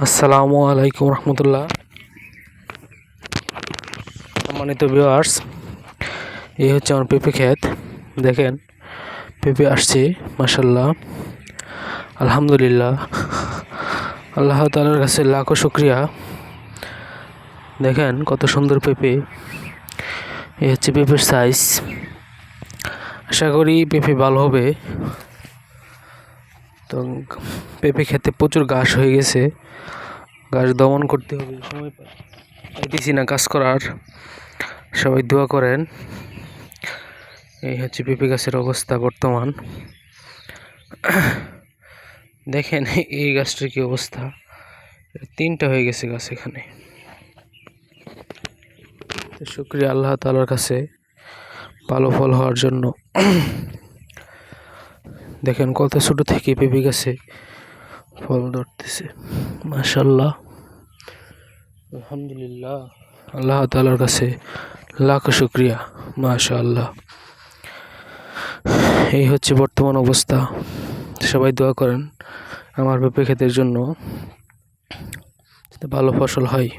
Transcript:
আসসালামু আলাইকুম রহমতুল্লাহ। সম্মানিত ভিউয়ার্স, এই হচ্ছে আমার পেঁপে ক্ষেত। দেখেন পেঁপে আসছে, মাশাল্লাহ, আলহামদুলিল্লাহ। আল্লাহ তাআলার কাছে লাখো শুকরিয়া। দেখেন কত সুন্দর পেঁপে। এই হচ্ছে পেঁপের সাইজ। আশা করি পেঁপে ভালো হবে। তো পেঁপে খেতে প্রচুর ঘাস হয়ে গেছে, ঘাস দমন করতে হবে, সময় পাইতেছি না কাজ করার। সবাই দোয়া করেন। এই হচ্ছে পেঁপে গাছের অবস্থা বর্তমান। দেখেন এই গাছটার কি অবস্থা, 3টা হয়ে গেছে গাছ এখানে। শুকরিয়া আল্লাহ তাআলার কাছে ভালো ফল হওয়ার জন্য। দেখেন কত ছোট থেকে পেঁপে গাছে ফল ধরতেছে, মাশাল্লাহ, আলহামদুলিল্লাহ। আল্লাহ তাআলার কাছে লাখো শুকরিয়া, মাশাআল্লাহ। এই হচ্ছে বর্তমান অবস্থা। সবাই দোয়া করেন আমার পেঁপে ক্ষেতের জন্য, যাতে ভালো ফসল হয়।